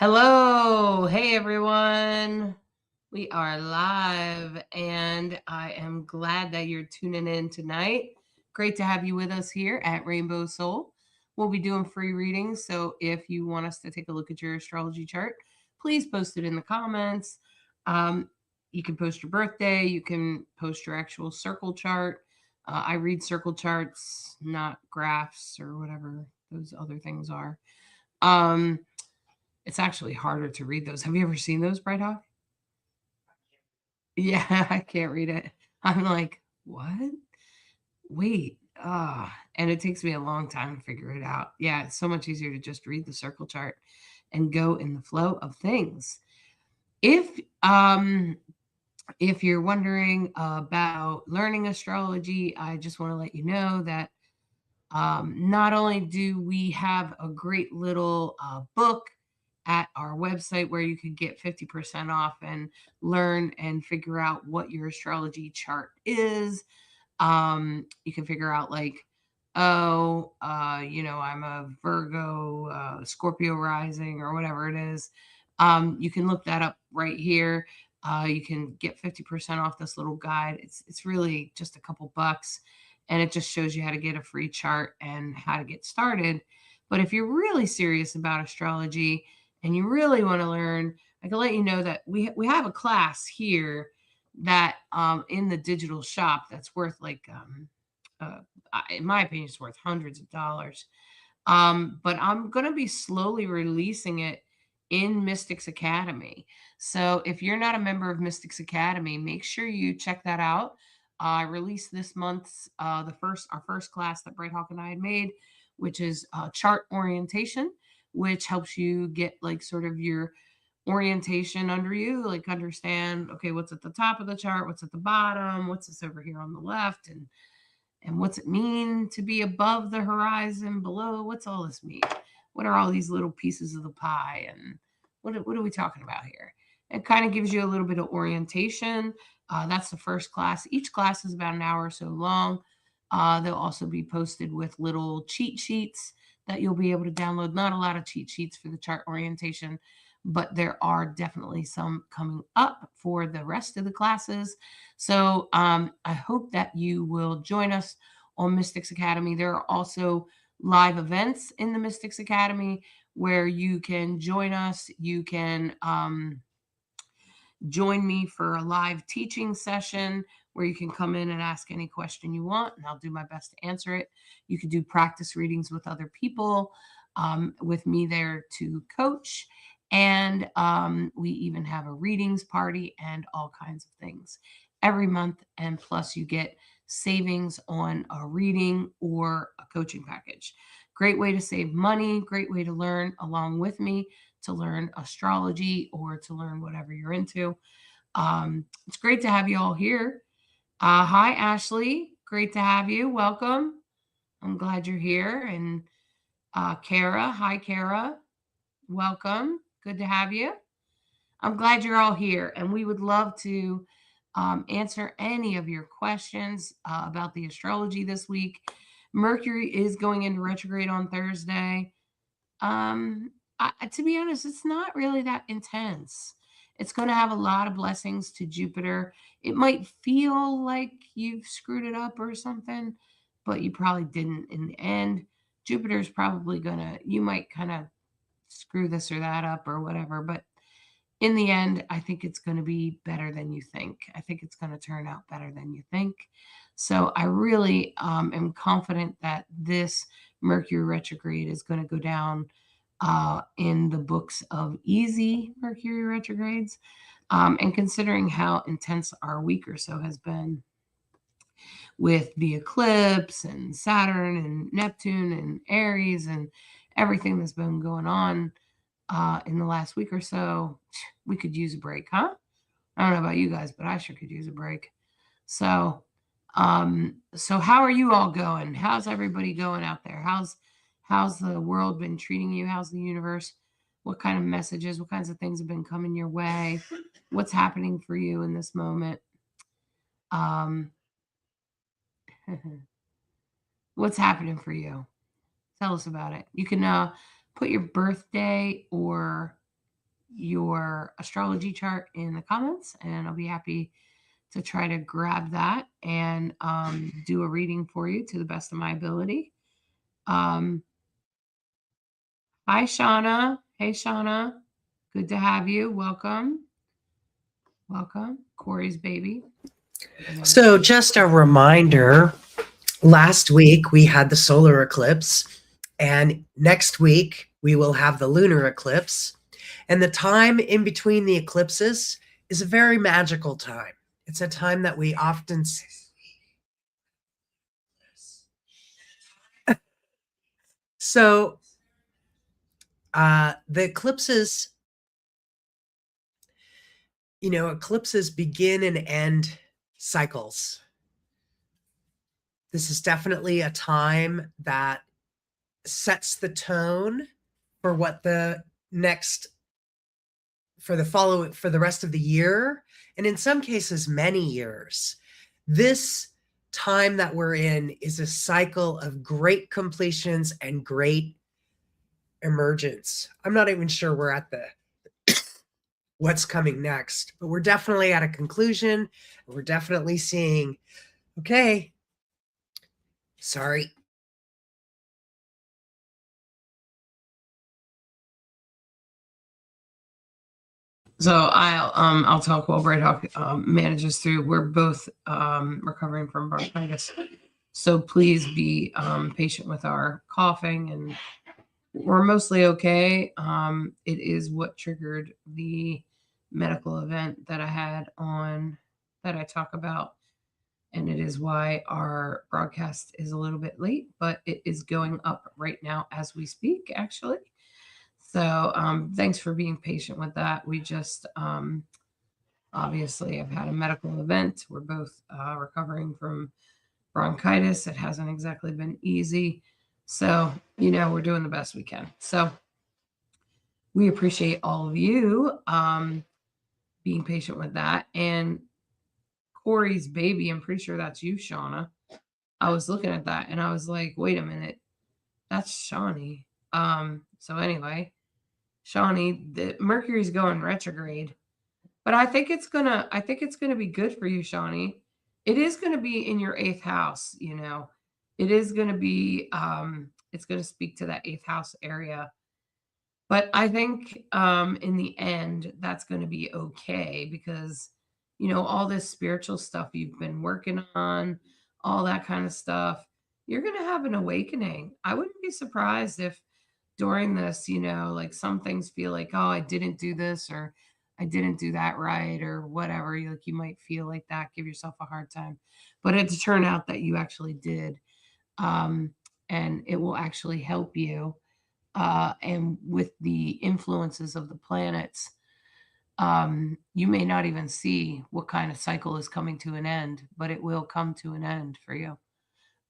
Hello. Hey, everyone. We are live, and I am glad that you're tuning in tonight. Great to have you with us here at Rainbow Soul. We'll be doing free readings, so if you want us to take a look at your astrology chart, please post it in the comments. Um, you can post your birthday, you can post your actual circle chart. I read circle charts, not graphs or whatever those other things are. Um, it's actually harder to read those. Have you ever seen those, Bright Hawk? Yeah, I can't read it. I'm like, what? Wait. And it takes me a long time to figure it out. Yeah, it's so much easier to just read the circle chart and go in the flow of things. If um if you're wondering about learning astrology, I just want to let you know that not only do we have a great little book at our website where you could get 50% off and learn and figure out what your astrology chart is. You can figure out, like, oh, I'm a Virgo, Scorpio rising, or whatever it is. You can look that up right here. You can get 50% off this little guide. It's really just a couple bucks, and it just shows you how to get a free chart and how to get started. But if you're really serious about astrology and you really want to learn, I can let you know that we have a class here that in the digital shop that's worth, like, uh, in my opinion, it's worth hundreds of dollars. But I'm going to be slowly releasing it in Mystics Academy. So if you're not a member of Mystics Academy, make sure you check that out. I released this month's our first class that Bright Hawk and I had made, which is chart orientation, which helps you get, like, sort of your orientation under you, like, understand, okay, what's at the top of the chart, what's at the bottom, what's this over here on the left, and what's it mean to be above the horizon, below, what's all this mean? What are all these little pieces of the pie, and what are we talking about here? It kind of gives you a little bit of orientation. That's the first class. Each class is about an hour or so long. They'll also be posted with little cheat sheets that you'll be able to download. Not a lot of cheat sheets for the chart orientation, but there are definitely some coming up for the rest of the classes. So I hope that you will join us on Mystics Academy. There are also live events in the Mystics Academy where you can join us. You can join me for a live teaching session where you can come in and ask any question you want, and I'll do my best to answer it. You can do practice readings with other people, with me there to coach. And we even have a readings party and all kinds of things every month. And plus, you get savings on a reading or a coaching package. Great way to save money, great way to learn along with me, to learn astrology or to learn whatever you're into. It's great to have you all here. Hi, Ashley. Great to have you. Welcome. I'm glad you're here. And Kara. Hi, Kara. Welcome. Good to have you. I'm glad you're all here. And we would love to answer any of your questions about the astrology this week. Mercury is going into retrograde on Thursday. Um, to be honest, it's not really that intense. It's going to have a lot of blessings to Jupiter. It might feel like you've screwed it up or something, but you probably didn't in the end. Jupiter's probably going to, you might kind of screw this or that up or whatever, but in the end, I think it's going to be better than you think. I think it's going to turn out better than you think. So I really am confident that this Mercury retrograde is going to go down in the books of easy Mercury retrogrades. And considering how intense our week or so has been with the eclipse and Saturn and Neptune and Aries and everything that's been going on in the last week or so, we could use a break, huh? I don't know about you guys, but I sure could use a break. So how are you all going? How's everybody going out there? How's the world been treating you? How's the universe? What kind of messages, what kinds of things have been coming your way? What's happening for you in this moment? Um, what's happening for you? Tell us about it. You can put your birthday or your astrology chart in the comments, and I'll be happy to try to grab that and do a reading for you to the best of my ability. Um, Hi, Shauna. Hey, Shauna. Good to have you. Welcome. Welcome. Corey's baby. So, just a reminder, last week we had the solar eclipse, and next week we will have the lunar eclipse. And the time in between the eclipses is a very magical time. It's a time that we often so the eclipses, eclipses begin and end cycles. This is definitely a time that sets the tone for what the next for the rest of the year, and in some cases many years. This time that we're in is a cycle of great completions and great emergence. I'm not even sure we're at the what's coming next, but we're definitely at a conclusion. We're definitely seeing, okay, sorry. So I'll talk while Bright Hawk manages through. We're both recovering from bronchitis, so please be patient with our coughing, and we're mostly okay. It is what triggered the medical event that I had on that I talk about, and it is why our broadcast is a little bit late, but it is going up right now as we speak, actually. So thanks for being patient with that. We just obviously have had a medical event. We're both recovering from bronchitis. It hasn't exactly been easy. So, we're doing the best we can. So we appreciate all of you being patient with that. And Corey's baby, I'm pretty sure that's you, Shauna. I was looking at that and I was like, wait a minute, that's Shawnee. So anyway, Shawnee, the Mercury's going retrograde. But I think it's gonna be good for you, Shawnee. It is gonna be in your eighth house, It is gonna be it's gonna speak to that eighth house area. But I think in the end that's gonna be okay because all this spiritual stuff you've been working on, all that kind of stuff, you're gonna have an awakening. I wouldn't be surprised if during this, like some things feel like, oh, I didn't do this or I didn't do that right or whatever. Like you might feel like that, give yourself a hard time. But it turned out that you actually did. Um, and it will actually help you. And with the influences of the planets, you may not even see what kind of cycle is coming to an end, but it will come to an end for you.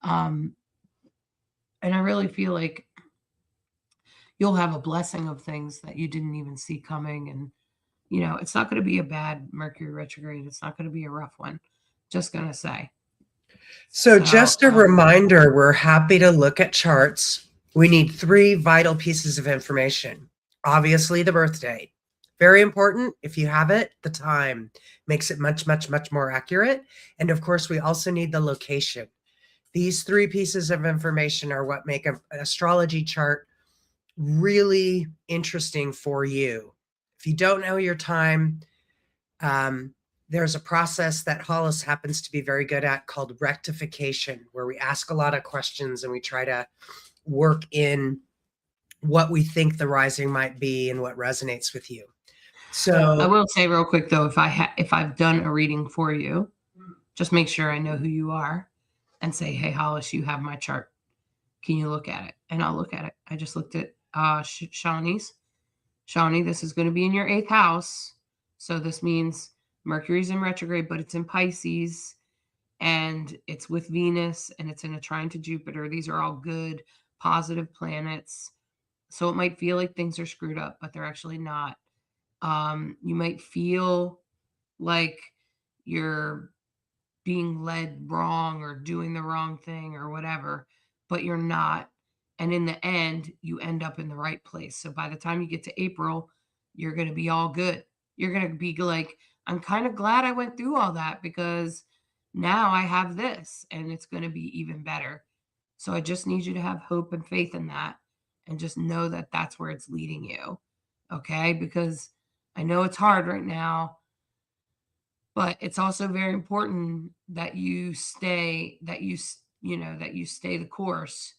Um, and I really feel like you'll have a blessing of things that you didn't even see coming. And, it's not going to be a bad Mercury retrograde. It's not going to be a rough one. Just going to say. So, just a reminder, we're happy to look at charts. We need 3 vital pieces of information. Obviously, the birth date. Very important. If you have it, the time makes it much, much, much more accurate. And of course, we also need the location. These 3 pieces of information are what make an astrology chart really interesting for you. If you don't know your time, there's a process that Hollis happens to be very good at called rectification, where we ask a lot of questions and we try to work in what we think the rising might be and what resonates with you. So I will say real quick though, if I've done a reading for you, just make sure I know who you are and say, "Hey Hollis, you have my chart. Can you look at it?" And I'll look at it. I just looked at Shawnee's. Shawnee, this is going to be in your eighth house. So this means Mercury's in retrograde, but it's in Pisces and it's with Venus and it's in a trine to Jupiter. These are all good, positive planets. So it might feel like things are screwed up, but they're actually not. You might feel like you're being led wrong or doing the wrong thing or whatever, but you're not. And in the end, you end up in the right place. So by the time you get to April, you're going to be all good. You're going to be like, I'm kind of glad I went through all that because now I have this and it's going to be even better. So I just need you to have hope and faith in that and just know that that's where it's leading you. Okay? Because I know it's hard right now, but it's also very important that you stay that you stay the course.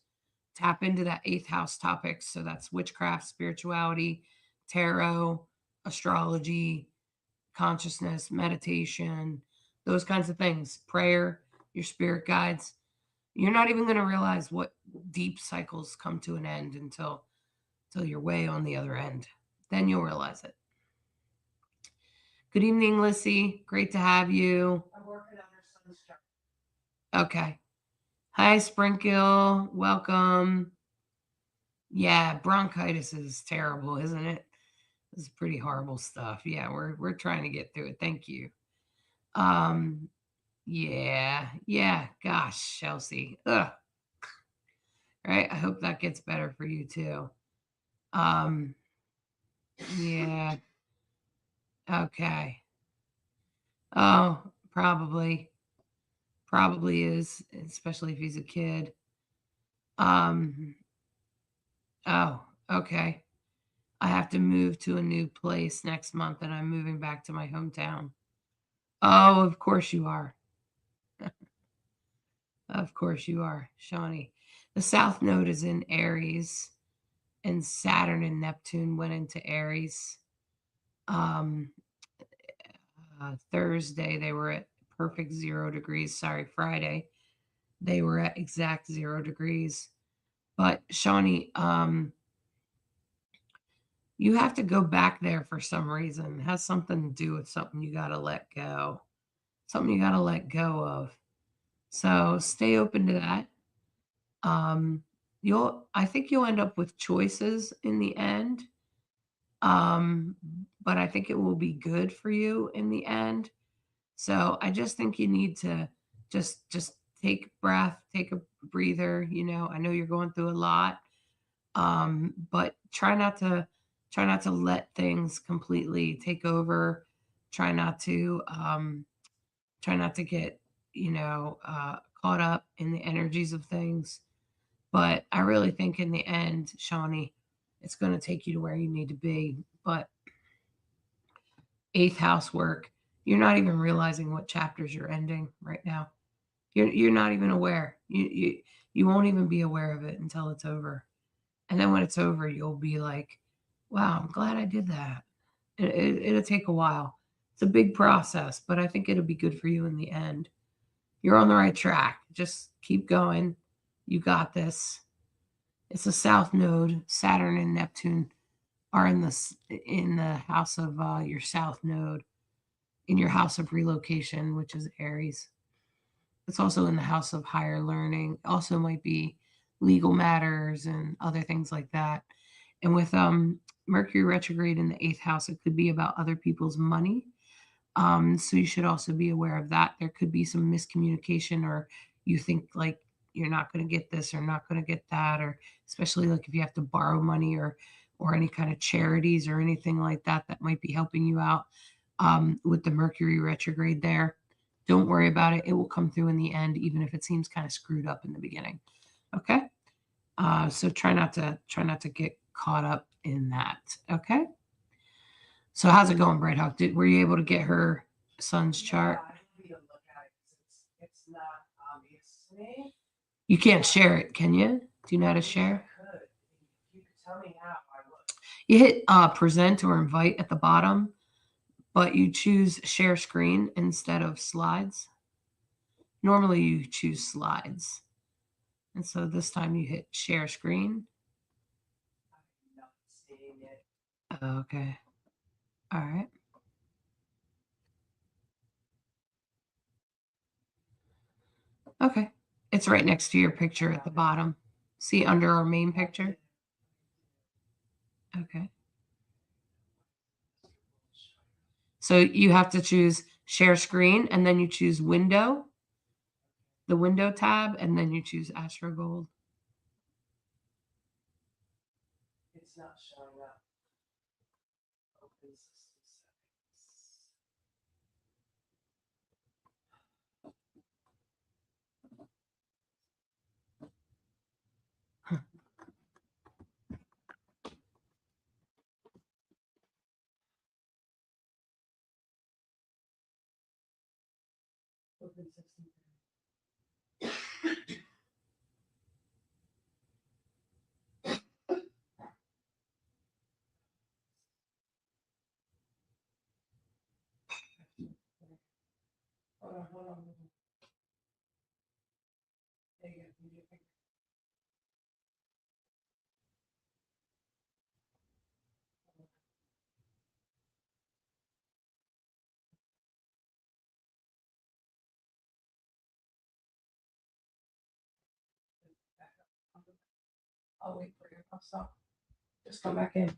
Tap into that 8th house topics. So that's witchcraft, spirituality, tarot, astrology, consciousness, meditation, those kinds of things, prayer, your spirit guides. You're not even going to realize what deep cycles come to an end until you're way on the other end. Then you'll realize it. Good evening, Lissy. Great to have you. I'm working on her son's chart. Okay. Hi, Sprinkle. Welcome. Yeah, bronchitis is terrible, isn't it? This is pretty horrible stuff. Yeah, we're trying to get through it. Thank you. Um, yeah. Gosh, Chelsea. Ugh. Right. I hope that gets better for you too. Um, yeah. Okay. Oh, probably is, especially if he's a kid. Um, oh, okay. I have to move to a new place next month and I'm moving back to my hometown. Oh, of course you are. Of course you are, Shawnee. The South Node is in Aries, and Saturn and Neptune went into Aries. Um, Thursday, they were at perfect 0 degrees. Sorry, Friday, they were at exact 0 degrees. But Shawnee, you have to go back there for some reason. It has something to do with something you got to let go, something you got to let go of. So stay open to that. I think you'll end up with choices in the end. Um, but I think it will be good for you in the end. So I just think you need to just take a breath, take a breather. I know you're going through a lot. But try not to let things completely take over. Try not to get caught up in the energies of things. But I really think in the end, Shawnee, it's going to take you to where you need to be. But 8th house work, you're not even realizing what chapters you're ending right now. You're not even aware. You won't even be aware of it until it's over. And then when it's over, you'll be like, wow, I'm glad I did that. It'll take a while. It's a big process, but I think it'll be good for you in the end. You're on the right track. Just keep going. You got this. It's a south node. Saturn and Neptune are in the house of your south node, in your house of relocation, which is Aries. It's also in the house of higher learning. Also might be legal matters and other things like that. And with Mercury retrograde in the 8th house, it could be about other people's money. So you should also be aware of that. There could be some miscommunication, or you think like you're not going to get this or not going to get that, or especially like if you have to borrow money or any kind of charities or anything like that that might be helping you out with the Mercury retrograde there. Don't worry about it. It will come through in the end, even if it seems kind of screwed up in the beginning. Okay. So try not to get caught up in that. Okay. So how's it going, Bright Hawk? Were you able to get her son's chart? I need to look at it 'cause it's not obvious to me. You can't share it, can you? Do you know how to share? I could. If you could tell me how, I would. You hit present or invite at the bottom, but you choose share screen instead of slides. Normally you choose slides. And so this time you hit share screen. I'm not seeing it. Okay. All right. Okay. It's right next to your picture at the bottom. See under our main picture? Okay. So you have to choose share screen and then you choose window, the window tab, and then you choose Astro Gold. It's not showing up. Hold on. There you go. I'll wait for you. I'll stop. Just come back in.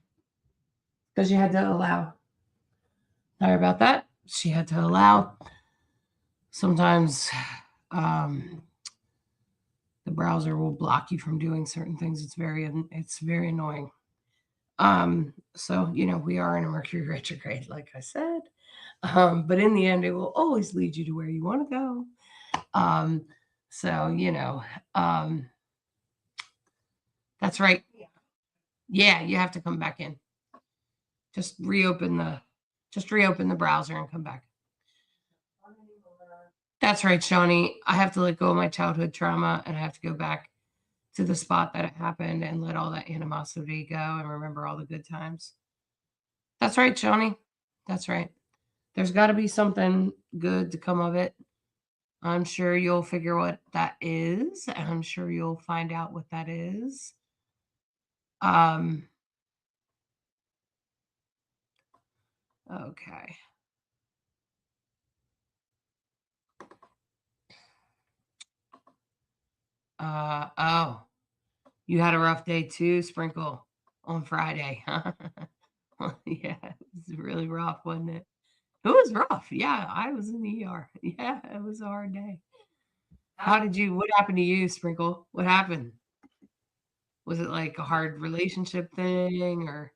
Because you had to allow. Sorry about that. She had to allow. Sometimes um, the browser will block you from doing certain things. It's very annoying. So we are in a Mercury retrograde, like I said. But in the end, it will always lead you to where you want to go. So that's right. Yeah, you have to come back in. Just reopen the browser and come back. That's right, Shawnee. I have to let go of my childhood trauma and I have to go back to the spot that it happened and let all that animosity go and remember all the good times. That's right, Shawnee. That's right. There's got to be something good to come of it. I'm sure you'll figure what that is, and I'm sure you'll find out what that is. Um, okay. Oh, you had a rough day too, Sprinkle, on Friday. Yeah, it was really rough, wasn't it? It was rough. Yeah, I was in the ER. Yeah, it was a hard day. What happened to you, Sprinkle? What happened? Was it like a hard relationship thing, or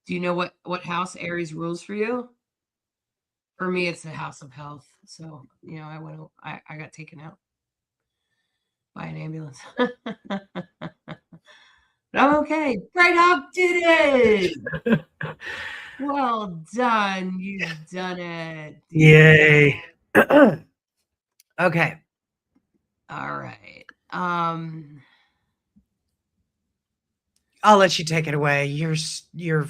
do you know what house Aries rules for you? For me, it's the house of health. So, I got taken out by an ambulance. But I'm okay. Bright Hawk did it. Well done. You've done it, dude. Yay. Okay. All right. I'll let you take it away. You're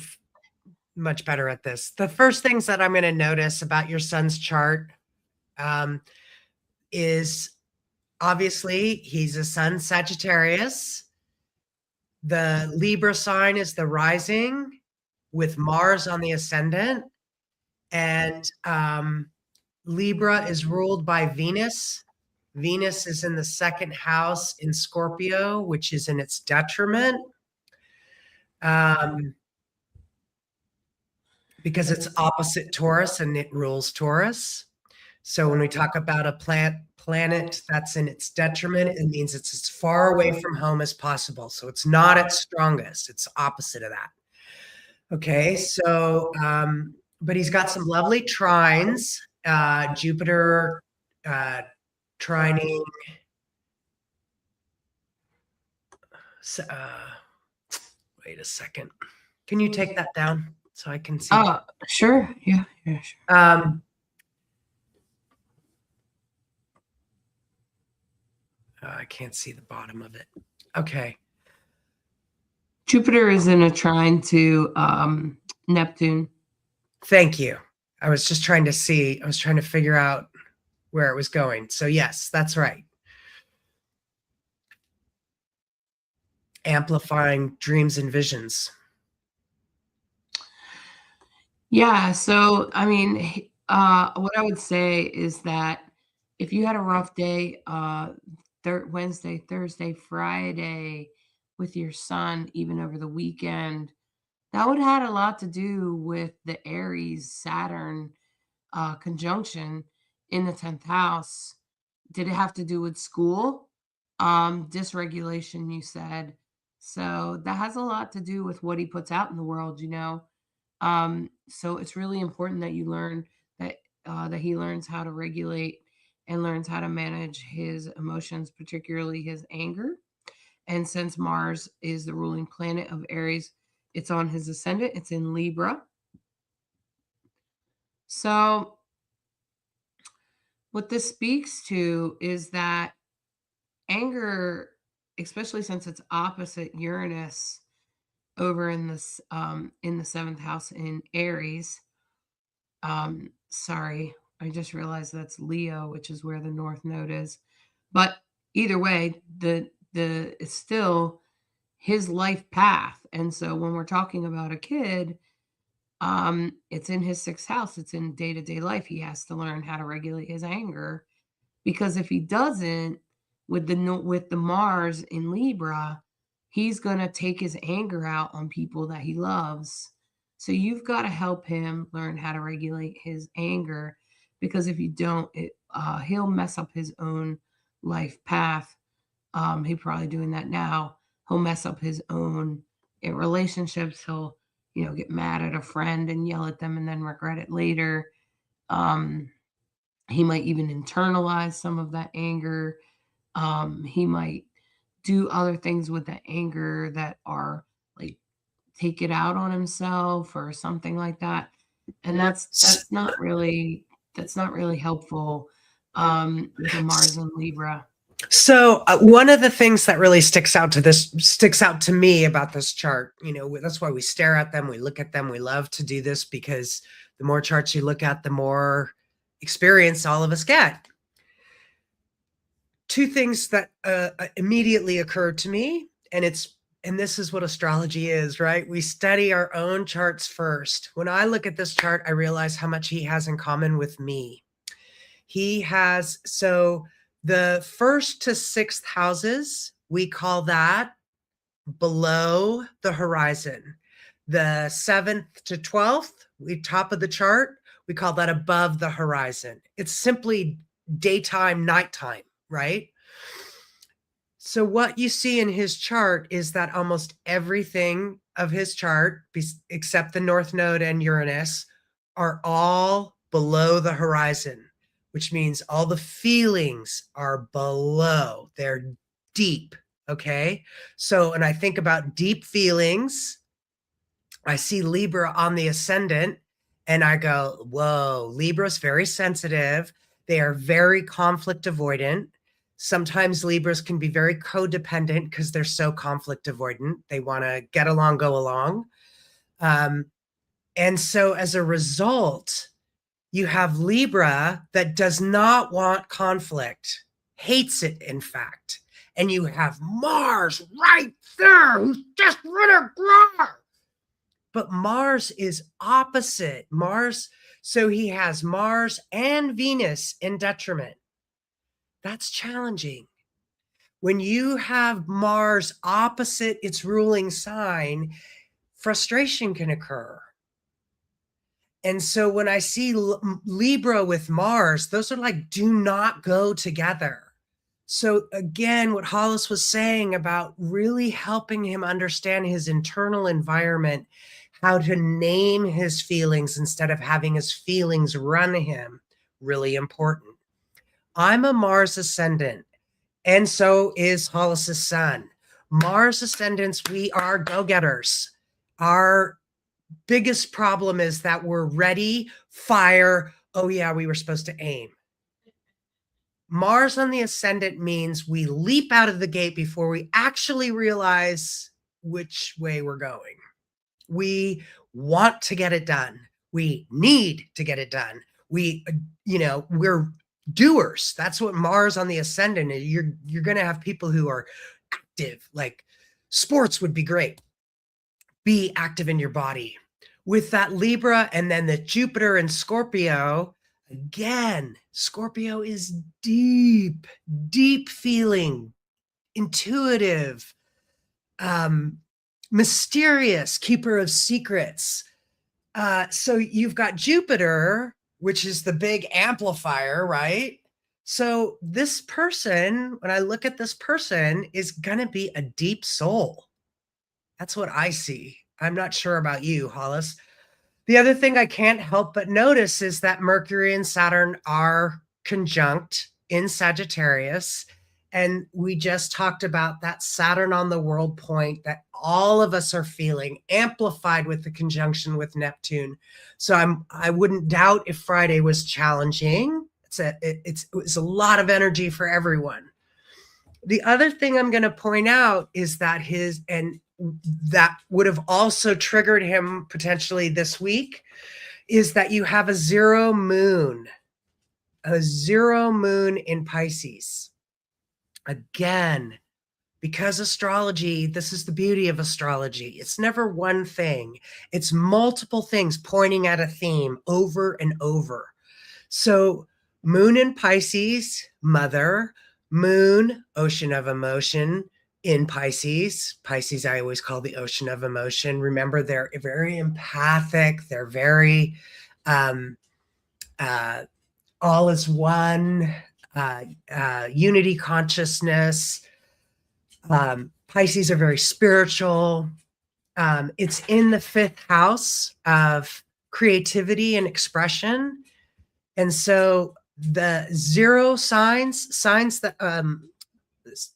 much better at this. The first things that I'm going to notice about your son's chart is obviously he's a sun Sagittarius. The Libra sign is the rising with Mars on the ascendant. And Libra is ruled by Venus. Venus is in the second house in Scorpio, which is in its detriment. Because it's opposite Taurus and it rules Taurus. So when we talk about a planet that's in its detriment, it means it's as far away from home as possible. So it's not its strongest. It's opposite of that. Okay, so but he's got some lovely trines. Jupiter trining. Wait a second. Can you take that down so I can see? Sure. Yeah, sure. I can't see the bottom of it. Okay. Jupiter is in a trine to Neptune. Thank you. I was just trying to see. I was trying to figure out where it was going. So yes, that's right. Amplifying dreams and visions. Yeah. So, I mean, what I would say is that if you had a rough day, Wednesday, Thursday, Friday with your son, even over the weekend, that would have had a lot to do with the Aries Saturn conjunction in the 10th house. Did it have to do with school? Dysregulation, you said. So that has a lot to do with what he puts out in the world. So it's really important that you learn that he learns how to regulate and learns how to manage his emotions, particularly his anger. And since Mars is the ruling planet of Aries, it's on his ascendant, it's in Libra. So What this speaks to is that anger, especially since it's opposite Uranus over in the seventh house in Aries. Sorry, I just realized that's Leo, which is where the North Node is. But either way, the it's still his life path. And so when we're talking about a kid, it's in his sixth house. It's in day-to-day life. He has to learn how to regulate his anger because if he doesn't, with the Mars in Libra, he's gonna take his anger out on people that he loves. So you've got to help him learn how to regulate his anger because if you don't, he'll mess up his own life path. He's probably doing that now. He'll mess up his own relationships. He'll, get mad at a friend and yell at them and then regret it later. Um, he might even internalize some of that anger. He might do other things with that anger that are like take it out on himself or something like that. And that's not really helpful with a Mars and Libra. So one of the things that really sticks out to me about this chart, that's why we stare at them, we look at them, we love to do this because the more charts you look at, the more experience all of us get. Two things that immediately occurred to me, and this is what astrology is, right? We study our own charts first. When I look at this chart, I realize how much he has in common with me. So the first to sixth houses, we call that below the horizon. The 7th to 12th, top of the chart, we call that above the horizon. It's simply daytime, nighttime, right? So what you see in his chart is that almost everything of his chart, except the North Node and Uranus, are all below the horizon, which means all the feelings are below. They're deep, okay? So when I think about deep feelings, I see Libra on the ascendant, and I go, whoa, Libra's very sensitive. They are very conflict avoidant. Sometimes Libras can be very codependent because they're so conflict avoidant. They want to get along, go along. And so as a result, you have Libra that does not want conflict, hates it, in fact. And you have Mars right there, who's just running ground. But Mars is opposite. So he has Mars and Venus in detriment. That's challenging. When you have Mars opposite its ruling sign, frustration can occur. And so when I see Libra with Mars, those are like, do not go together. So again, what Hollis was saying about really helping him understand his internal environment, how to name his feelings instead of having his feelings run him, really important. I'm a Mars ascendant, and so is Hollis's sun. Mars ascendants, we are go-getters. Our biggest problem is that we're ready, fire, oh yeah, we were supposed to aim. Mars on the ascendant means we leap out of the gate before we actually realize which way we're going. We want to get it done. We need to get it done. We're doers. That's what Mars on the ascendant is. You're going to have people who are active, like sports would be great. Be active in your body. With that Libra and then the Jupiter and Scorpio, again, Scorpio is deep, deep feeling, intuitive, mysterious, keeper of secrets. So you've got Jupiter, which is the big amplifier, right? So this person, when I look at this person, is going to be a deep soul. That's what I see. I'm not sure about you, Hollis. The other thing I can't help but notice is that Mercury and Saturn are conjunct in Sagittarius. And we just talked about that Saturn on the world point that all of us are feeling, amplified with the conjunction with Neptune. So I wouldn't doubt if Friday was challenging. it's a lot of energy for everyone. The other thing I'm going to point out is that that would have also triggered him potentially this week, is that you have a zero moon in Pisces. Again, because astrology, this is the beauty of astrology. It's never one thing, it's multiple things pointing at a theme over and over. So, moon in Pisces, mother, moon, ocean of emotion in Pisces. Pisces, I always call the ocean of emotion. Remember, they're very empathic, they're very uh, all is one, unity consciousness. Pisces are very spiritual. It's in the fifth house of creativity and expression. And so the zero signs that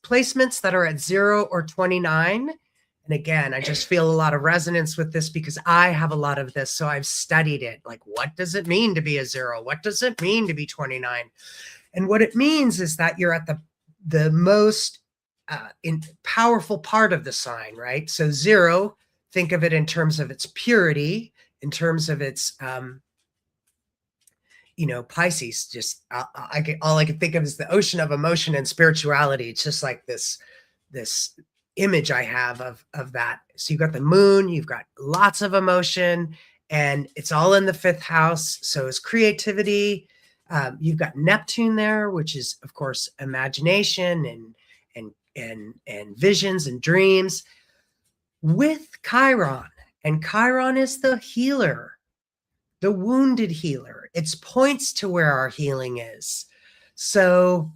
placements that are at 0 or 29. And again, I just feel a lot of resonance with this because I have a lot of this. So I've studied it. Like, what does it mean to be a 0? What does it mean to be 29? And what it means is that you're at the most powerful part of the sign, right? So 0, think of it in terms of its purity, in terms of its Pisces, just all I can think of is the ocean of emotion and spirituality. It's just like this image I have of that. So you've got the moon, you've got lots of emotion, and it's all in the fifth house. So it's creativity. You've got Neptune there, which is, of course, imagination and visions and dreams, with Chiron, and Chiron is the healer, the wounded healer. It points to where our healing is. So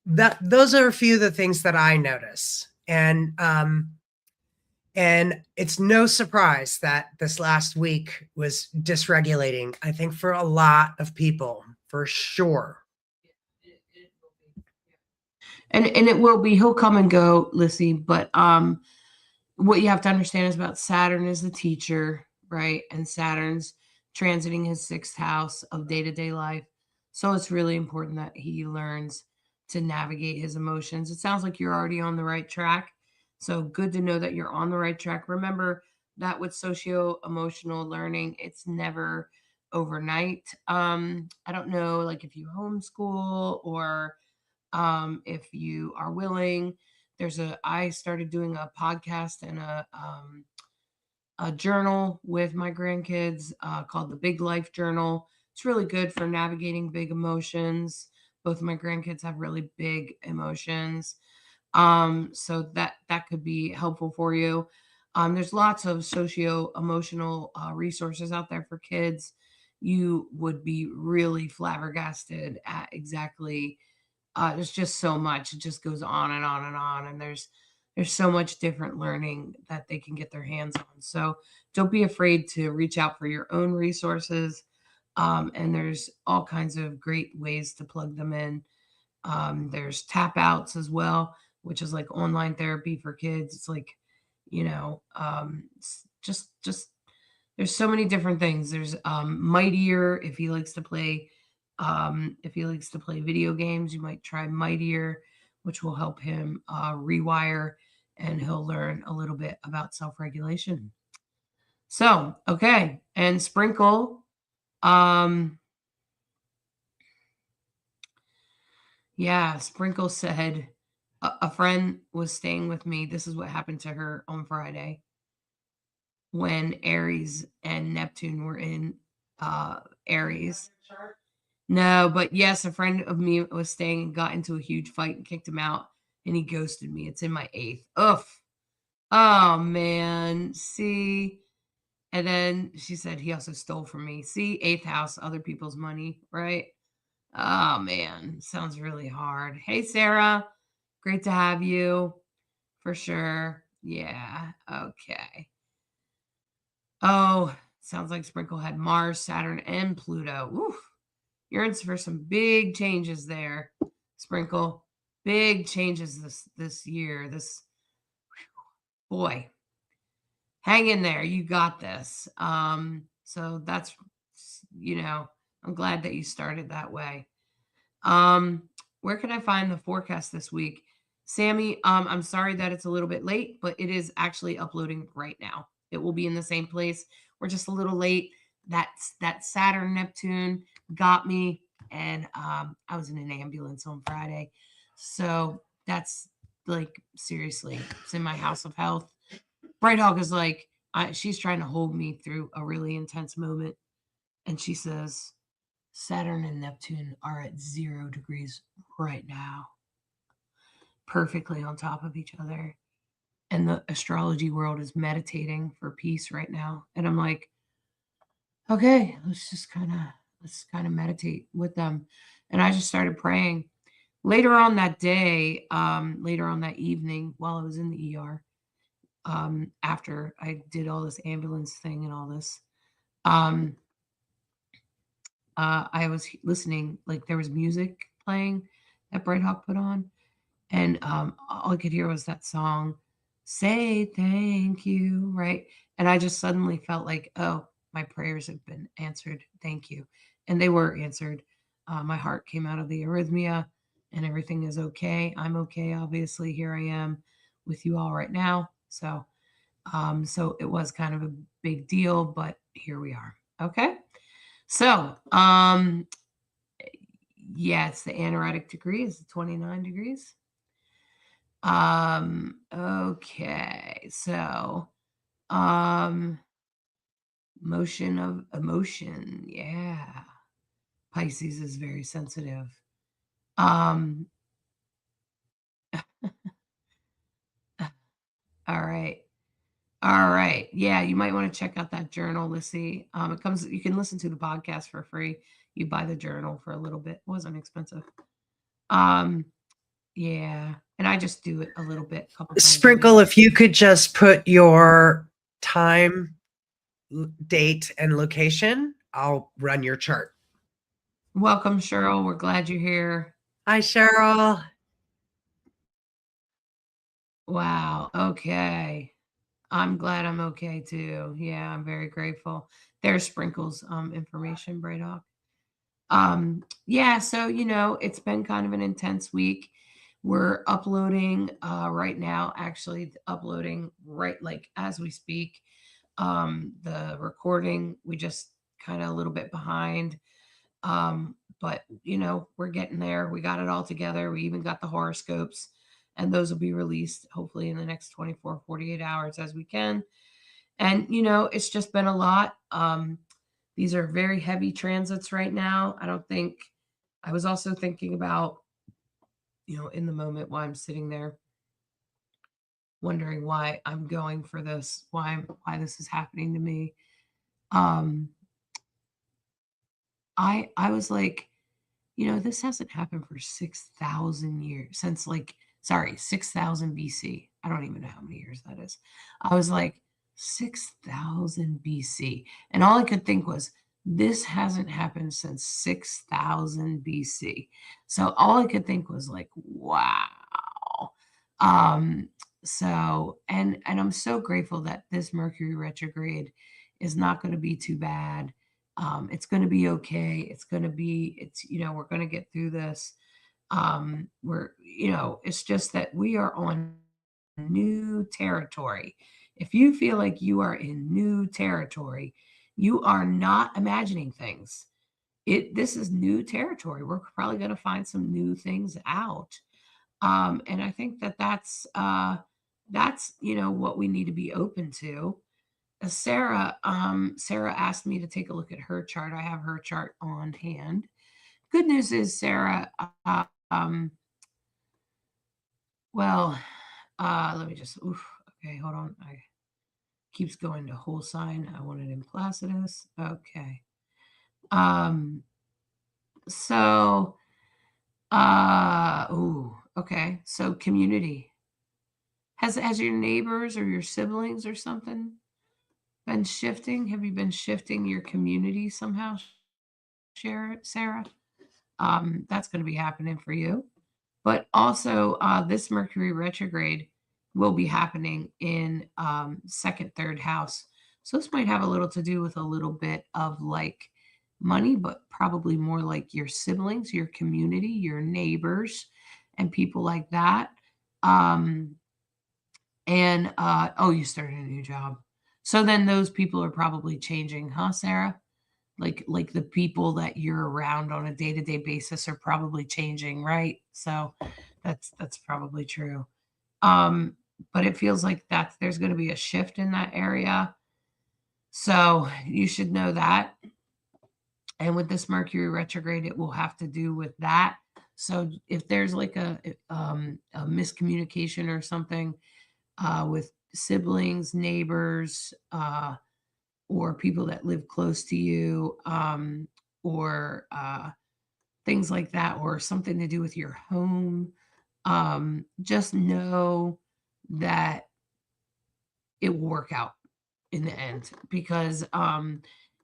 those are a few of the things that I notice. And it's no surprise that this last week was dysregulating, I think, for a lot of people, for sure. And it will be. He'll come and go, Lissy. But what you have to understand is about Saturn is the teacher, right? And Saturn's transiting his sixth house of day-to-day life. So it's really important that he learns to navigate his emotions. It sounds like you're already on the right track. So good to know that you're on the right track. Remember that with socio-emotional learning, it's never overnight. I don't know, like if you homeschool or if you are willing. I started doing a podcast and a journal with my grandkids called the Big Life Journal. It's really good for navigating big emotions. Both of my grandkids have really big emotions. So that could be helpful for you. There's lots of socio emotional resources out there for kids. You would be really flabbergasted at exactly. There's just so much. It just goes on and on and on, and there's so much different learning that they can get their hands on. So don't be afraid to reach out for your own resources. And there's all kinds of great ways to plug them in. There's tap outs as well, which is like online therapy for kids. It's like, just there's so many different things. There's Mightier if he likes to play. If he likes to play video games, you might try Mightier, which will help him rewire, and he'll learn a little bit about self-regulation. So, okay, and Sprinkle. Yeah, Sprinkle said a friend was staying with me. This is what happened to her on Friday when Aries and Neptune were in Aries. No, but yes, a friend of me was staying and got into a huge fight and kicked him out, and he ghosted me. It's in my 8th. Ugh. Oh man. See? And then she said he also stole from me. See, 8th house, other people's money, right? Oh man, sounds really hard. Hey Sarah, great to have you for sure. Yeah, okay. Oh, sounds like Sprinkle had Mars, Saturn, and Pluto. Oof. You're in for some big changes there, Sprinkle. Big changes this year. This boy, hang in there. You got this. So that's I'm glad that you started that way. Um, where can I find the forecast this week? Sammy, I'm sorry that it's a little bit late, but it is actually uploading right now. It will be in the same place. We're just a little late. That Saturn Neptune got me, and I was in an ambulance on Friday. So that's like seriously, it's in my house of health. Bright Hawk is like, she's trying to hold me through a really intense moment, and she says, Saturn and Neptune are at 0 degrees right now, perfectly on top of each other. And the astrology world is meditating for peace right now. And I'm like, okay, let's kind of meditate with them. And I just started praying. Later on that day, later on that evening, while I was in the ER, after I did all this ambulance thing and all this, um, I was listening, like there was music playing that Bright Hawk put on, and all I could hear was that song, "Say Thank You," right? And I just suddenly felt like, oh, my prayers have been answered. Thank you, and they were answered. My heart came out of the arrhythmia, and everything is okay. I'm okay. Obviously, here I am with you all right now. So it was kind of a big deal, but here we are. Okay. So, yeah, it's the aneretic degree is 29 degrees. Okay. So, um, motion of emotion. Yeah. Pisces is very sensitive. Um, all right. All right. Yeah, you might want to check out that journal, Lissy. It comes, you can listen to the podcast for free. You buy the journal for a little bit. It wasn't expensive. Um, yeah. And I just do it a little bit, a couple times a Sprinkle, week. if you could just put your time, date, and location, I'll run your chart. Welcome, Cheryl. We're glad you're here. Hi, Cheryl. Wow. Okay. I'm glad I'm okay too. Yeah, I'm very grateful. There's Sprinkles information, Bright Hawk. Yeah, so it's been kind of an intense week. We're uploading right now, actually uploading right like as we speak. The recording, we just kind of a little bit behind. But we're getting there. We got it all together. We even got the horoscopes, and those will be released hopefully in the next 24, 48 hours as we can. And it's just been a lot. These are very heavy transits right now. I don't think I was also thinking about, in the moment while I'm sitting there wondering why I'm going for this, why this is happening to me. Um I was like, this hasn't happened for 6,000 years since like, sorry, 6,000 BC. I don't even know how many years that is. I was like, 6,000 BC. And all I could think was, this hasn't happened since 6,000 BC. So all I could think was like, wow. Um, and I'm so grateful that this Mercury retrograde is not going to be too bad. It's going to be okay. We're going to get through this. It's just that we are on new territory. If you feel like you are in new territory, you are not imagining things. This is new territory. We're probably going to find some new things out. And I think that's what we need to be open to. Sarah asked me to take a look at her chart. I have her chart on hand. Good news is, Sarah, well, let me just, okay, hold on. I keeps going to whole sign. I wanted in Placidus. Okay. Um, so, okay. So community. Has your neighbors or your siblings or something been shifting? Have you been shifting your community somehow, Sarah? That's going to be happening for you. But also, this Mercury retrograde will be happening in second, third house. So this might have a little to do with a little bit of like money, but probably more like your siblings, your community, your neighbors, and people like that. Um, and oh, you started a new job. So then those people are probably changing, huh, Sarah? Like the people that you're around on a day-to-day basis are probably changing, right? So that's probably true. Um, but it feels like that's there's going to be a shift in that area. So you should know that. And with this Mercury retrograde, it will have to do with that. So if there's like a miscommunication or something with siblings, neighbors, or people that live close to you, or things like that, or something to do with your home, just know that it will work out in the end because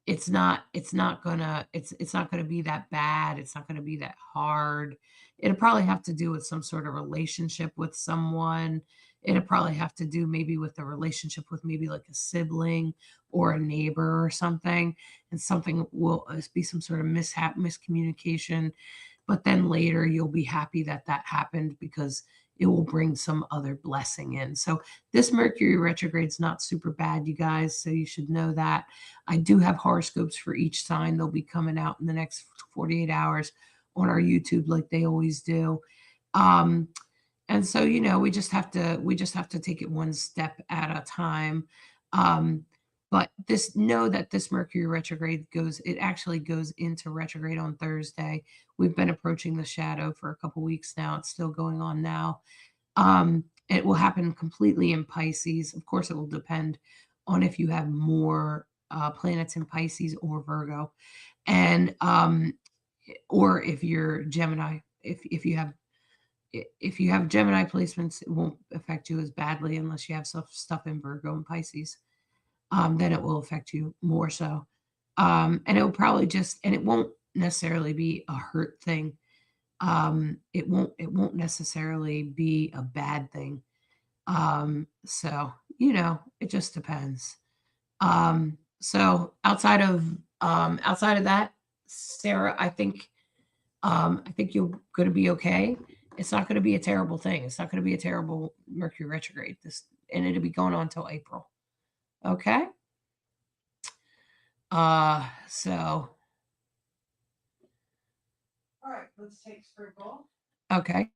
it's not gonna be that bad. It's not gonna be that hard. It'll probably have to do with some sort of relationship with someone. It'll probably have to do maybe with the relationship with maybe like a sibling or a neighbor or something, and something will be some sort of miscommunication, but then later you'll be happy that that happened because it will bring some other blessing in. So this Mercury retrograde is not super bad, you guys. So you should know that. I do have horoscopes for each sign. They'll be coming out in the next 48 hours on our YouTube, like they always do. Um, and so, we just have to take it one step at a time. Um, but this know that this Mercury retrograde it actually goes into retrograde on Thursday. We've been approaching the shadow for a couple weeks now. It's still going on now. It will happen completely in Pisces. Of course, it will depend on if you have more planets in Pisces or Virgo, and or if you're Gemini. If you have Gemini placements, it won't affect you as badly unless you have stuff in Virgo and Pisces. Then it will affect you more so, and it will probably and it won't necessarily be a hurt thing. It won't necessarily be a bad thing. So it just depends. So outside of that, Sarah, I think you're going to be okay. It's not going to be a terrible thing. It's not going to be a terrible Mercury retrograde. And it'll be going on till April. Okay. So All right, let's take sprinkle. okay.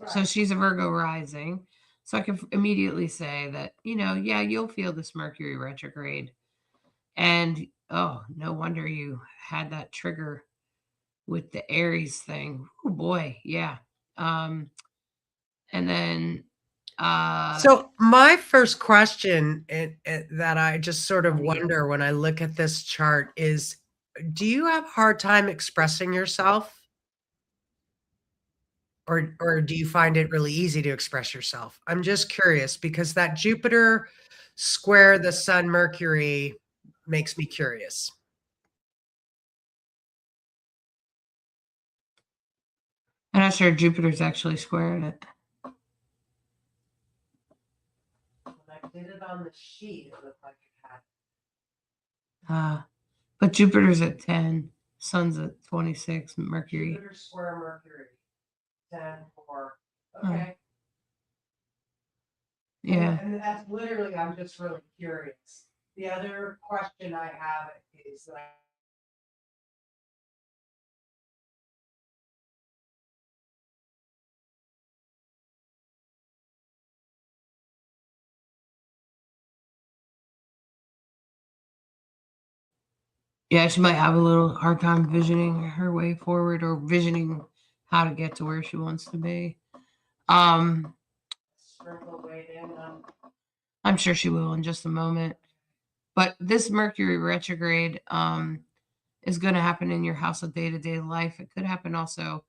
So she's a Virgo rising. So I can immediately say that, yeah, you'll feel this Mercury retrograde. And oh, no wonder you had that trigger with the Aries thing. Oh boy, yeah. Um, and then So my first question that I just sort of funny. wonder when I look at this chart is, do you have a hard time expressing yourself? Or do you find it really easy to express yourself? I'm just curious because that Jupiter square the Sun Mercury makes me curious. I'm not sure Jupiter's actually squaring it. When I did it on the sheet, it looked like it had. Uh, but Jupiter's at 10, Sun's at 26, Mercury. Jupiter square Mercury, 10, 4. Okay. Yeah. And that's literally, I'm just really curious. The other question I have is like, Yeah, she might have a little hard time visioning her way forward or visioning how to get to where she wants to be. Um, I'm sure she will in just a moment. But this Mercury retrograde is going to happen in your house of day to day life. It could happen also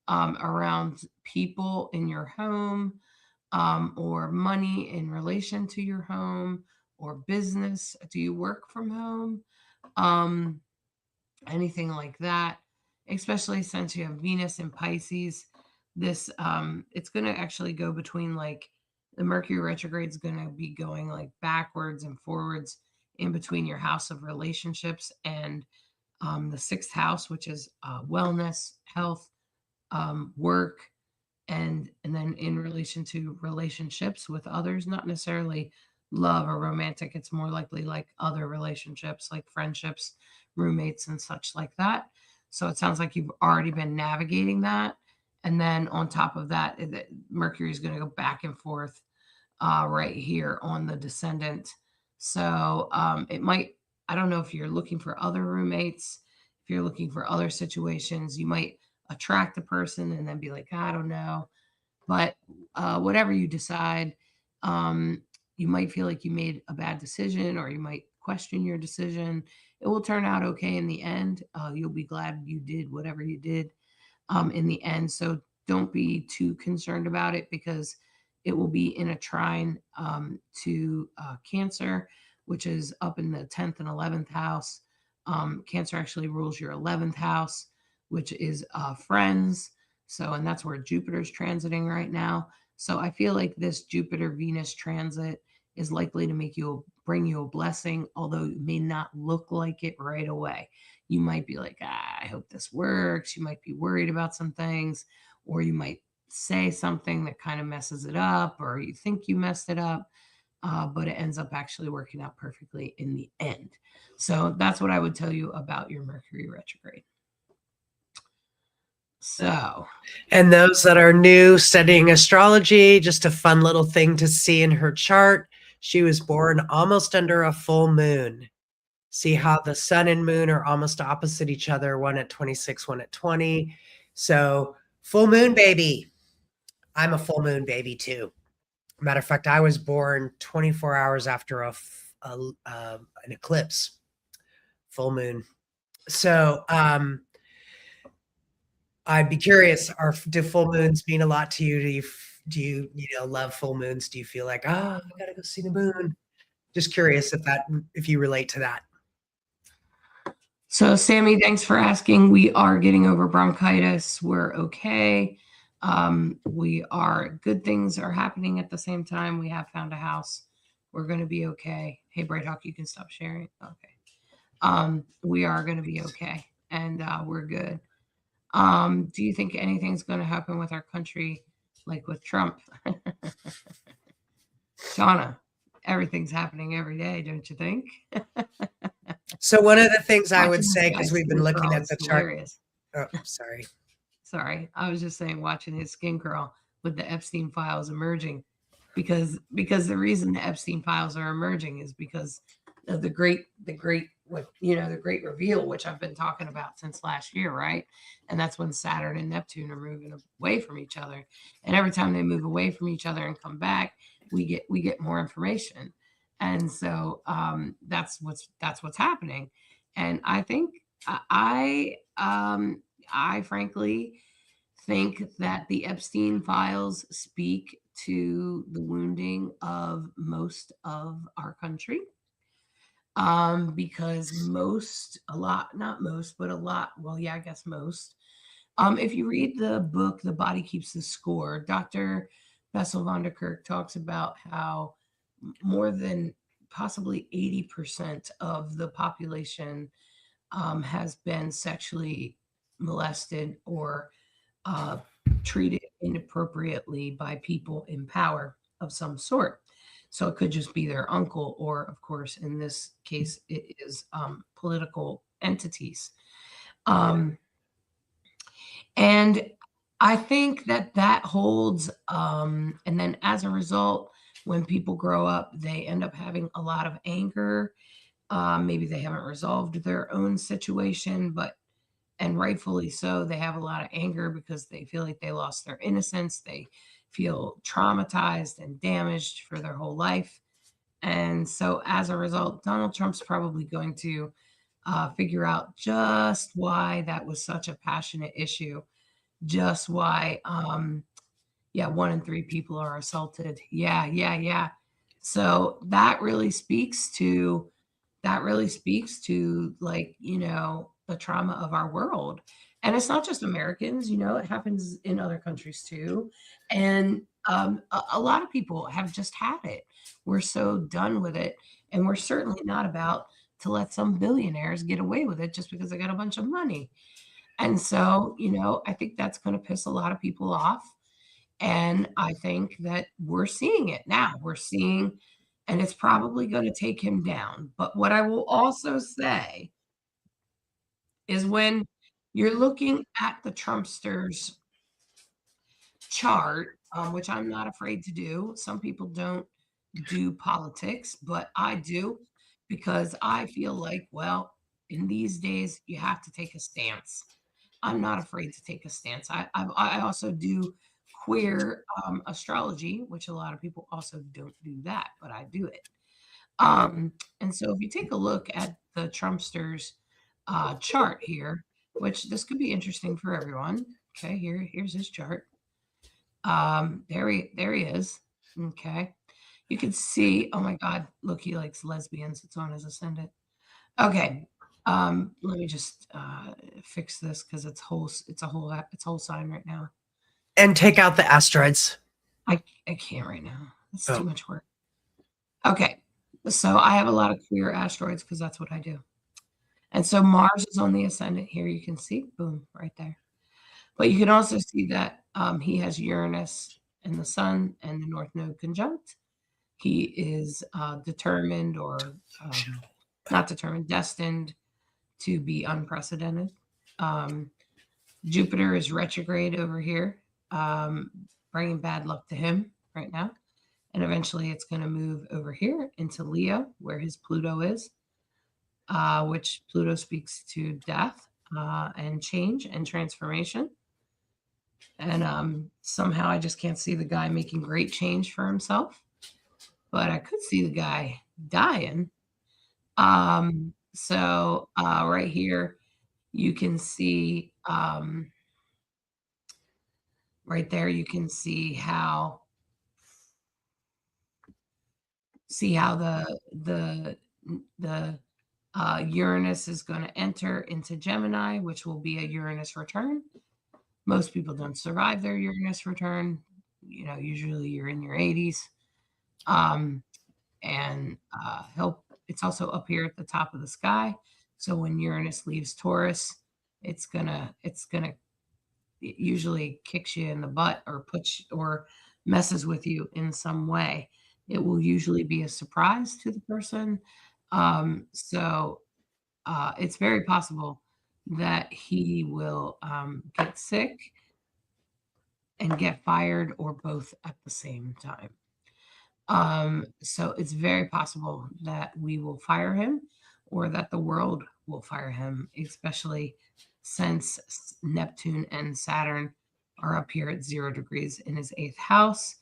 around people in your home, or money in relation to your home, or business. Do you work from home? Um, Anything like that, especially since you have Venus in Pisces. This it's going to actually go between, like, the Mercury retrograde is going to be going like backwards and forwards in between your house of relationships and the sixth house, which is wellness, health, work, and then in relation to relationships with others, not necessarily love or romantic. It's more likely like other relationships, like friendships, roommates, and such like that. So it sounds like you've already been navigating that. And then on top of that, Mercury is going to go back and forth right here on the descendant. So it might, I don't know if you're looking for other roommates, if you're looking for other situations, you might attract a person and then be like, I don't know. But whatever you decide, um, you might feel like you made a bad decision, or you might question your decision. It will turn out okay in the end. You'll be glad you did whatever you did in the end. So don't be too concerned about it, because it will be in a trine to Cancer, which is up in the 10th and 11th house. Cancer actually rules your 11th house, which is friends. So, and that's where Jupiter's transiting right now. So I feel like this Jupiter Venus transit is likely to bring you a blessing, although it may not look like it right away. You might be like, I hope this works. You might be worried about some things, or you might say something that kind of messes it up, or you think you messed it up, but it ends up actually working out perfectly in the end. So that's what I would tell you about your Mercury retrograde. So, And those that are new studying astrology, just a fun little thing to see in her chart. She was born almost under a full moon. See how the sun and moon are almost opposite each other, one at 26, one at 20. So, full moon baby. I'm a full moon baby too. Matter of fact, I was born 24 hours after an eclipse, full moon. So, I'd be curious, do full moons mean a lot to you? Do you love full moons? Do you feel like, I gotta go see the moon? Just curious if you relate to that. so Sammy, thanks for asking. We are getting over bronchitis. We're okay. We are, good things are happening at the same time. We have found a house. We're going to be okay. Hey, Brighthawk, you can stop sharing. Okay. We are going to be okay, and we're good. Do you think anything's going to happen with our country, like with Trump? Shauna, everything's happening every day, don't you think? So one of the things I would Watching this say, because guy's we've been skin looking crawl at is the chart. hilarious. Oh, sorry. Sorry, I was just saying, watching his skin crawl with the Epstein files emerging, because the reason the Epstein files are emerging is because of the great reveal, which I've been talking about since last year, right? And that's when Saturn and Neptune are moving away from each other, and every time they move away from each other and come back, we get more information, and so that's what's happening, and I think I frankly think that the Epstein files speak to the wounding of most of our country. Because a lot, not most, but a lot, well, yeah, I guess most. If you read the book, The Body Keeps the Score, Dr. Bessel van der Kirk talks about how more than possibly 80% of the population has been sexually molested or uh, treated inappropriately by people in power of some sort. So it could just be their uncle, or, of course, in this case, it is political entities. Um, and I think that holds. And then as a result, when people grow up, they end up having a lot of anger Maybe they haven't resolved their own situation, but and rightfully so, they have a lot of anger because they feel like they lost their innocence. They feel traumatized and damaged for their whole life. And so, as a result, Donald Trump's probably going to figure out just why that was such a passionate issue, just why, yeah, 1 in 3 people are assaulted. Yeah, yeah, yeah. So that really speaks to, like, the trauma of our world. And it's not just Americans, it happens in other countries too. And a lot of people have just had it. We're so done with it. And we're certainly not about to let some billionaires get away with it just because they got a bunch of money. And so, I think that's going to piss a lot of people off. And I think that we're seeing it now. We're seeing, and it's probably going to take him down. But what I will also say is when you're looking at the Trumpsters chart, which I'm not afraid to do, some people don't do politics, but I do because I feel like, well, in these days, you have to take a stance. I'm not afraid to take a stance. I also do queer astrology, which a lot of people also don't do that, but I do it. And so if you take a look at the Trumpsters chart here, which this could be interesting for everyone. Okay, here's his chart. There he is. Okay, you can see. Oh my God, look, he likes lesbians. It's on his ascendant. Okay. Let me just fix this because it's a whole sign right now. And take out the asteroids. I can't right now. It's too Oh. much work. Okay. So I have a lot of queer asteroids because that's what I do. And so Mars is on the ascendant here. You can see, boom, right there. But you can also see that he has Uranus and the Sun and the North Node conjunct. He is determined or not determined, destined to be unprecedented. Um, Jupiter is retrograde over here, bringing bad luck to him right now. And eventually it's going to move over here into Leo, where his Pluto is, which Pluto speaks to death and change and transformation. And somehow I just can't see the guy making great change for himself, but I could see the guy dying. So right here, you can see right there, you can see how the Uranus is going to enter into Gemini, which will be a Uranus return. Most people don't survive their Uranus return. Usually you're in your 80s. Um, and it's also up here at the top of the sky. So when Uranus leaves Taurus, it's gonna it usually kicks you in the butt or messes with you in some way. It will usually be a surprise to the person. So it's very possible that he will get sick and get fired or both at the same time. So it's very possible that we will fire him or that the world will fire him, especially since Neptune and Saturn are up here at 0 degrees in his eighth house.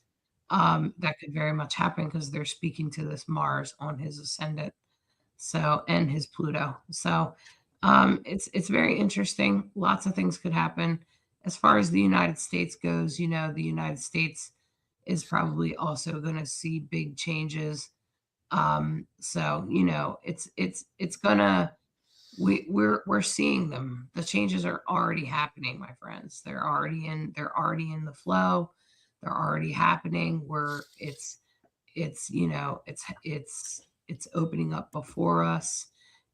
That could very much happen because they're speaking to this Mars on his ascendant. So, and his Pluto. So, it's very interesting. Lots of things could happen. As far as the United States goes, the United States is probably also going to see big changes. So it's gonna we're seeing them. The changes are already happening, my friends. They're already in the flow. They're already happening. Where it's opening up before us,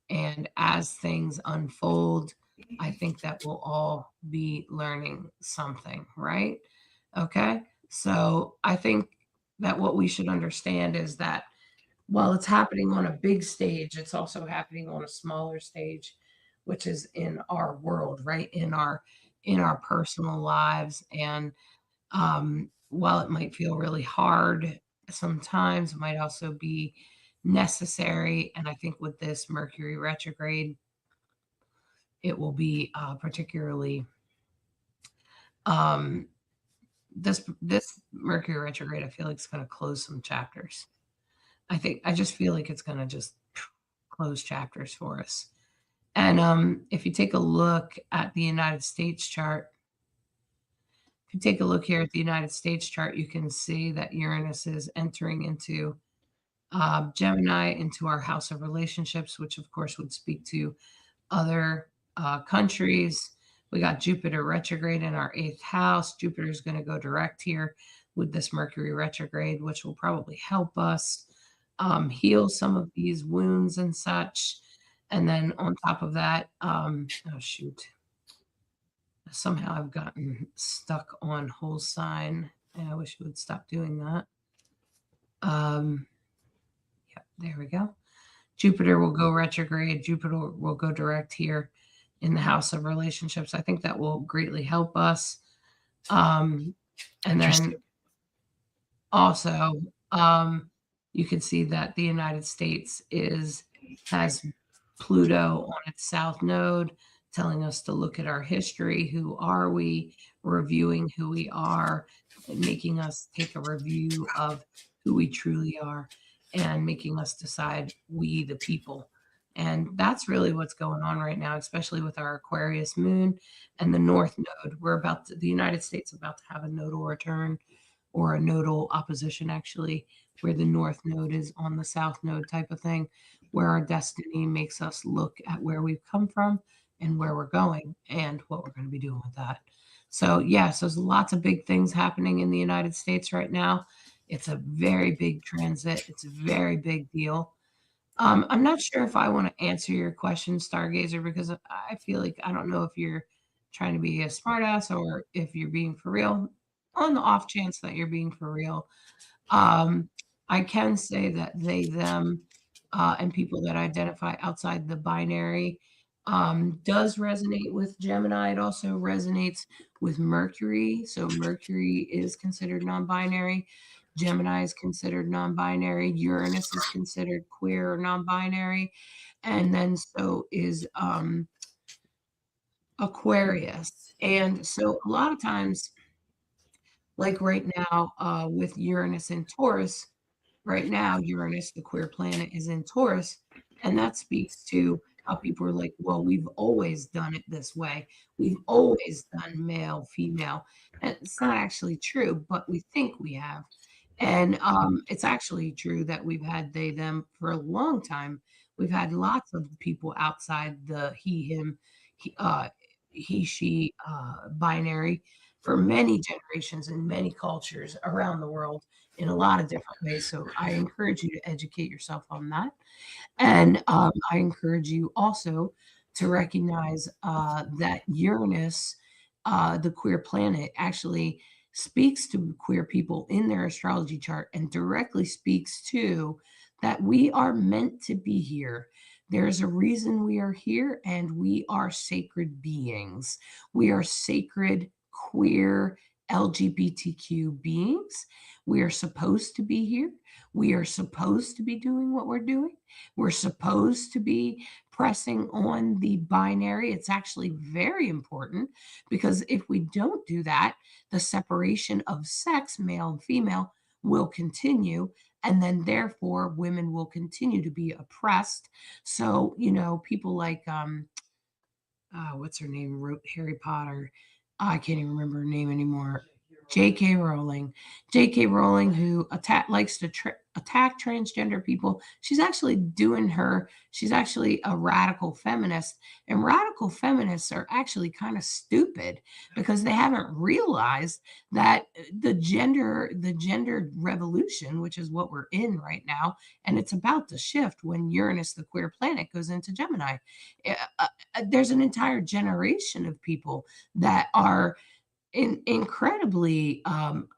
and as things unfold, I think that we'll all be learning something, right? Okay. So I think that what we should understand is that while it's happening on a big stage, it's also happening on a smaller stage, which is in our world, right? In our personal lives. And while it might feel really hard sometimes, it might also be necessary. And I think with this Mercury retrograde, it will be particularly um, this Mercury retrograde. I feel like it's going to close some chapters. I just feel like it's going to just close chapters for us. And if you take a look at the United States chart, if you take a look here at the United States chart, you can see that Uranus is entering into Gemini, into our house of relationships, which of course would speak to other countries. We got Jupiter retrograde in our eighth house. Jupiter is going to go direct here with this Mercury retrograde, which will probably help us heal some of these wounds and such. And then on top of that, oh shoot, somehow I've gotten stuck on whole sign, and I wish it would stop doing that. Yep, there we go. Jupiter will go retrograde. Jupiter will go direct here in the house of relationships. I think that will greatly help us. And then also, you can see that the United States has Pluto on its south node, telling us to look at our history. Who are we? Reviewing who we are, making us take a review of who we truly are, and making us decide, we the people. And that's really what's going on right now, especially with our Aquarius moon and the North Node. The United States about to have a nodal return, or a nodal opposition, actually, where the North Node is on the South Node type of thing, where our destiny makes us look at where we've come from and where we're going and what we're going to be doing with that. So, yes, there's lots of big things happening in the United States right now. It's a very big transit. It's a very big deal. I'm not sure if I want to answer your question, Stargazer, because I feel like I don't know if you're trying to be a smartass or if you're being for real. On the off chance that you're being for real, um, I can say that they, them, and people that identify outside the binary does resonate with Gemini. It also resonates with Mercury. So Mercury is considered non binary. Gemini is considered non binary. Uranus is considered queer or non binary. And then so is Aquarius. And so a lot of times, like right now with Uranus in Taurus, right now, Uranus, the queer planet, is in Taurus. And that speaks to how people are like, well, we've always done it this way. We've always done male, female. And it's not actually true, but we think we have. And it's actually true that we've had they, them for a long time. We've had lots of people outside the he, him, she binary for many generations and many cultures around the world in a lot of different ways. So I encourage you to educate yourself on that. And I encourage you also to recognize that Uranus, the queer planet, actually speaks to queer people in their astrology chart and directly speaks to that we are meant to be here. There's a reason we are here, and we are sacred beings. We are sacred, queer, LGBTQ beings. We are supposed to be here. We are supposed to be doing what we're doing. We're supposed to be pressing on the binary. It's actually very important, because if we don't do that, the separation of sex, male and female, will continue. And then, therefore, women will continue to be oppressed. So, people like, what's her name, wrote Harry Potter. I can't even remember her name anymore. J.K. Rowling. J.K. Rowling, who likes to attack transgender people. She's actually a radical feminist. And radical feminists are actually kind of stupid, because they haven't realized that the gender revolution, which is what we're in right now, and it's about to shift when Uranus, the queer planet, goes into Gemini. There's an entire generation of people that are incredibly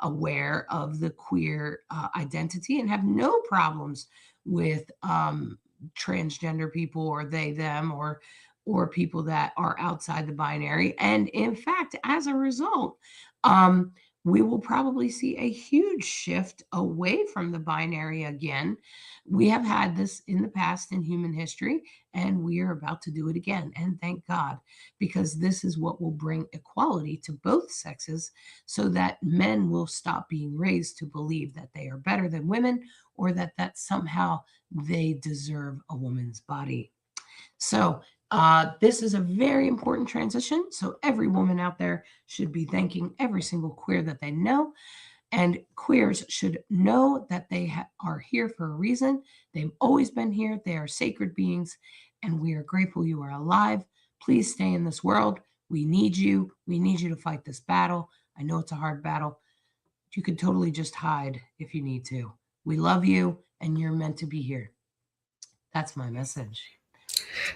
aware of the queer identity and have no problems with transgender people, or they, them, or people that are outside the binary. And in fact, as a result, um, we will probably see a huge shift away from the binary again. We have had this in the past in human history, and we are about to do it again. And thank God, because this is what will bring equality to both sexes so that men will stop being raised to believe that they are better than women or that somehow they deserve a woman's body. So, this is a very important transition. So, every woman out there should be thanking every single queer that they know. And queers should know that they are here for a reason. They've always been here. They are sacred beings. And we are grateful you are alive. Please stay in this world. We need you. We need you to fight this battle. I know it's a hard battle. You could totally just hide if you need to. We love you, and you're meant to be here. That's my message.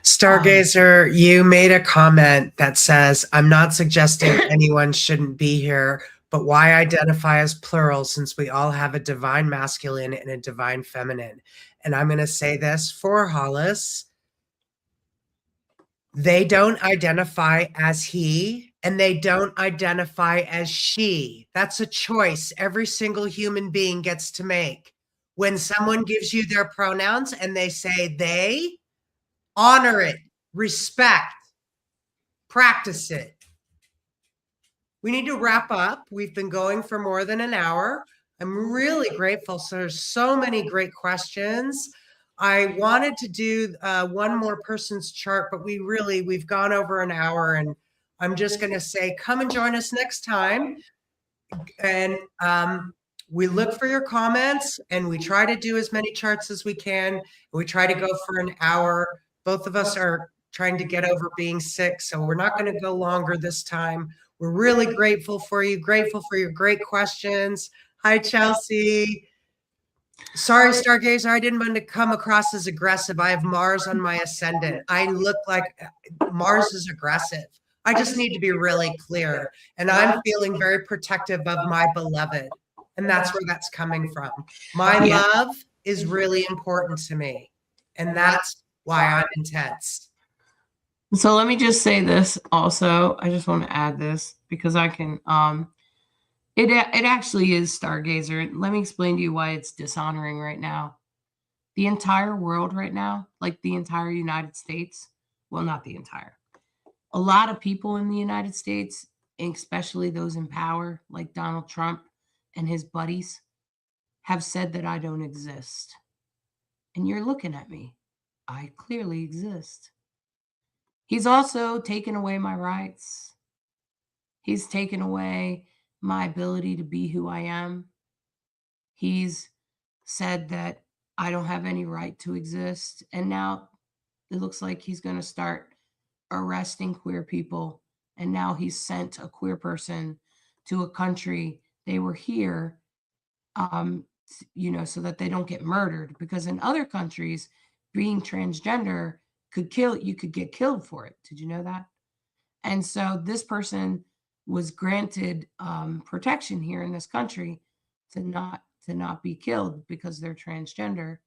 Stargazer, you made a comment that says, I'm not suggesting anyone shouldn't be here, but why identify as plural since we all have a divine masculine and a divine feminine? And I'm going to say this for Hollis. They don't identify as he and they don't identify as she. That's a choice every single human being gets to make. When someone gives you their pronouns and they say they, honor it, respect, practice it. We need to wrap up. We've been going for more than an hour. I'm really grateful. So there's so many great questions. I wanted to do one more person's chart, but we've gone over an hour, and I'm just going to say, come and join us next time. And we look for your comments, and we try to do as many charts as we can. We try to go for an hour. Both of us are trying to get over being sick, so we're not going to go longer this time. We're really grateful for you, grateful for your great questions. Hi, Chelsea. Sorry, Stargazer, I didn't want to come across as aggressive. I have Mars on my ascendant. I look like Mars is aggressive. I just need to be really clear. And I'm feeling very protective of my beloved. And that's where that's coming from. My love is really important to me. And that's why I'm intense. So let me just say this also. I just want to add this because I can it actually is Stargazer. Let me explain to you why it's dishonoring right now. The entire world right now, like the entire United States, well, not the entire. A lot of people in the United States, especially those in power, like Donald Trump and his buddies, have said that I don't exist. And you're looking at me. I clearly exist. He's also taken away my rights. He's taken away my ability to be who I am. He's said that I don't have any right to exist. And now it looks like he's going to start arresting queer people. And now he's sent a queer person to a country. They were here, so that they don't get murdered. Because in other countries, being transgender could kill you, could get killed for it. Did you know that? And so this person was granted protection here in this country to not be killed because they're transgender.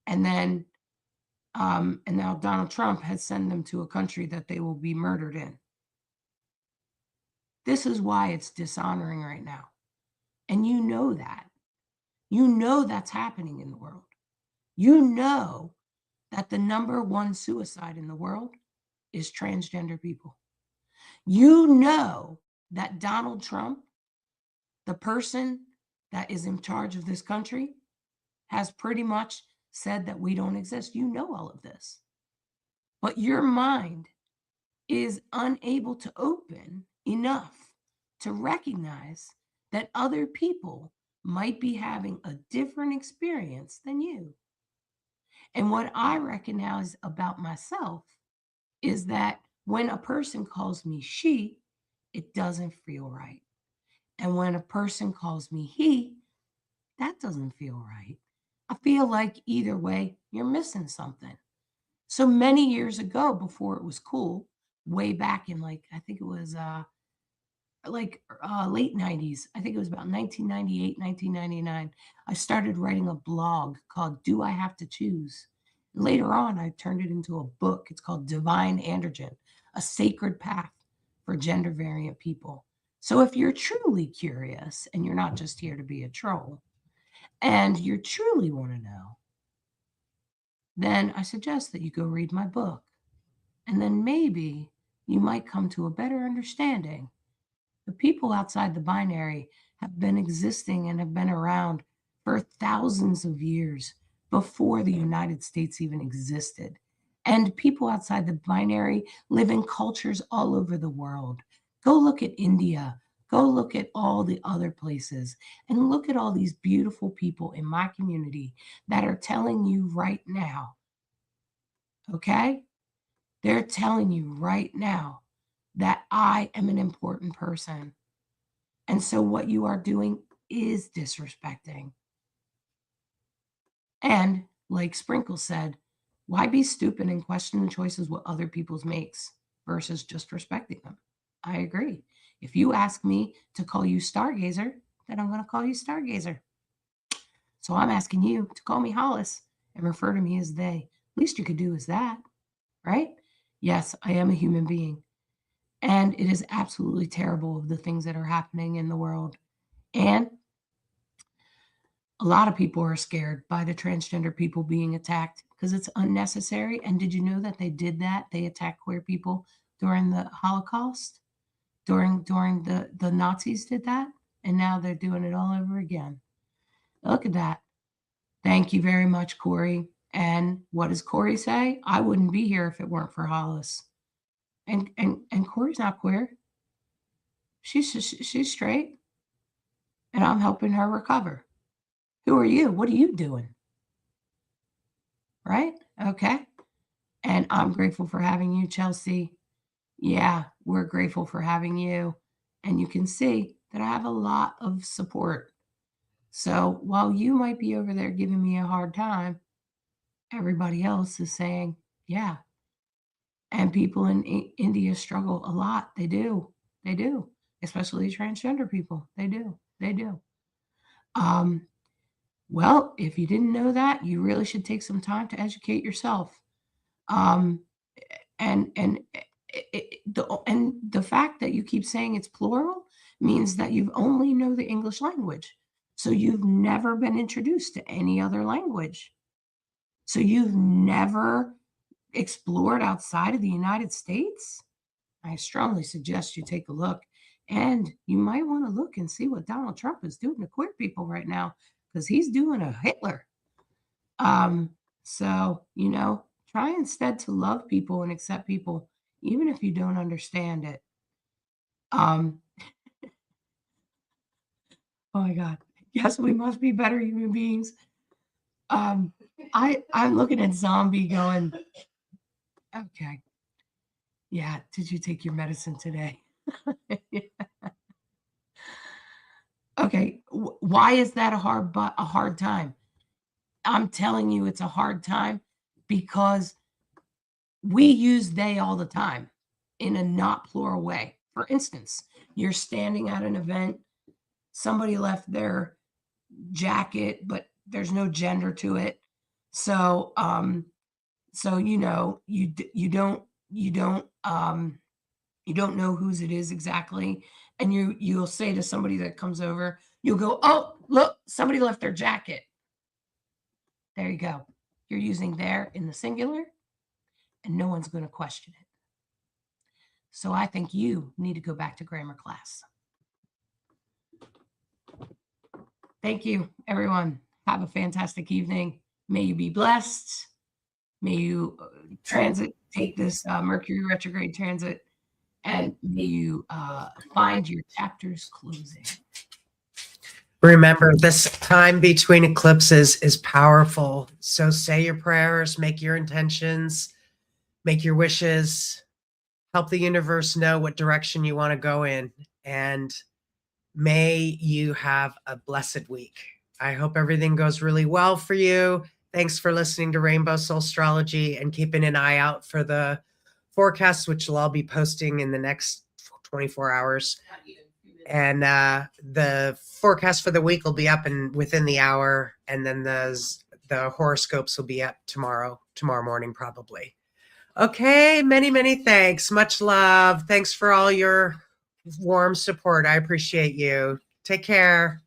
And then and now Donald Trump has sent them to a country that they will be murdered in. This is why it's dishonoring right now. And you know that. You know that's happening in the world. You know that the number one suicide in the world is transgender people. You know that Donald Trump, the person that is in charge of this country, has pretty much said that we don't exist. You know all of this. But your mind is unable to open enough to recognize that other people might be having a different experience than you. And what I recognize about myself is that when a person calls me she, it doesn't feel right. And when a person calls me he, that doesn't feel right. I feel like either way, you're missing something. So many years ago, before it was cool, way back in I think it was late 90s. I think it was about 1998, 1999. I started writing a blog called Do I Have to Choose? Later on, I turned it into a book. It's called Divine Androgen, a sacred path for gender variant people. So if you're truly curious and you're not just here to be a troll and you truly want to know, then I suggest that you go read my book. And then maybe you might come to a better understanding. The people outside the binary have been existing and have been around for thousands of years before the United States even existed. And people outside the binary live in cultures all over the world. Go look at India. Go look at all the other places and look at all these beautiful people in my community that are telling you right now, okay? They're telling you right now that I am an important person. And so what you are doing is disrespecting. And like Sprinkle said, why be stupid and question the choices what other people's makes versus just respecting them? I agree. If you ask me to call you Stargazer, then I'm going to call you Stargazer. So I'm asking you to call me Hollis and refer to me as they. Least you could do is that, right? Yes, I am a human being. And it is absolutely terrible of the things that are happening in the world. And a lot of people are scared by the transgender people being attacked because it's unnecessary. And did you know that they did that? They attacked queer people during the Holocaust, during the Nazis did that, and now they're doing it all over again. Look at that. Thank you very much, Corey. And what does Corey say? I wouldn't be here if it weren't for Hollis. And Corey's not queer. She's straight, and I'm helping her recover. Who are you? What are you doing? Right? Okay. And I'm grateful for having you, Chelsea. Yeah, we're grateful for having you. And you can see that I have a lot of support. So while you might be over there giving me a hard time, everybody else is saying, yeah. And people in India struggle a lot. They do. They do. Especially transgender people. They do. They do. Um, well, if you didn't know that, you really should take some time to educate yourself. Um, and the fact that you keep saying it's plural means that you only know the English language. So you've never been introduced to any other language. So you've never explored outside of the United States. I strongly suggest you take a look. And you might want to look and see what Donald Trump is doing to queer people right now, because he's doing a Hitler. Um, so, try instead to love people and accept people, even if you don't understand it. Um, oh my God. Yes, we must be better human beings. I'm looking at Zombie going, okay. Yeah, did you take your medicine today? Okay, why is that a hard time? I'm telling you it's a hard time because we use they all the time in a not plural way. For instance, you're standing at an event, somebody left their jacket, but there's no gender to it. So, you don't know whose it is exactly, and you'll say to somebody that comes over, you'll go, "Oh, look, somebody left their jacket." There you go. You're using there in the singular, and no one's going to question it. So I think you need to go back to grammar class. Thank you, everyone. Have a fantastic evening. May you be blessed. May you take this Mercury retrograde transit, and may you find your chapters closing. Remember, this time between eclipses is powerful. So say your prayers, make your intentions, make your wishes, help the universe know what direction you want to go in. And may you have a blessed week. I hope everything goes really well for you. Thanks for listening to Rainbow Soul Astrology and keeping an eye out for the forecasts, which will all be posting in the next 24 hours. And the forecast for the week will be up within the hour, and then the horoscopes will be up tomorrow morning probably. Okay, many thanks. Much love. Thanks for all your warm support. I appreciate you. Take care.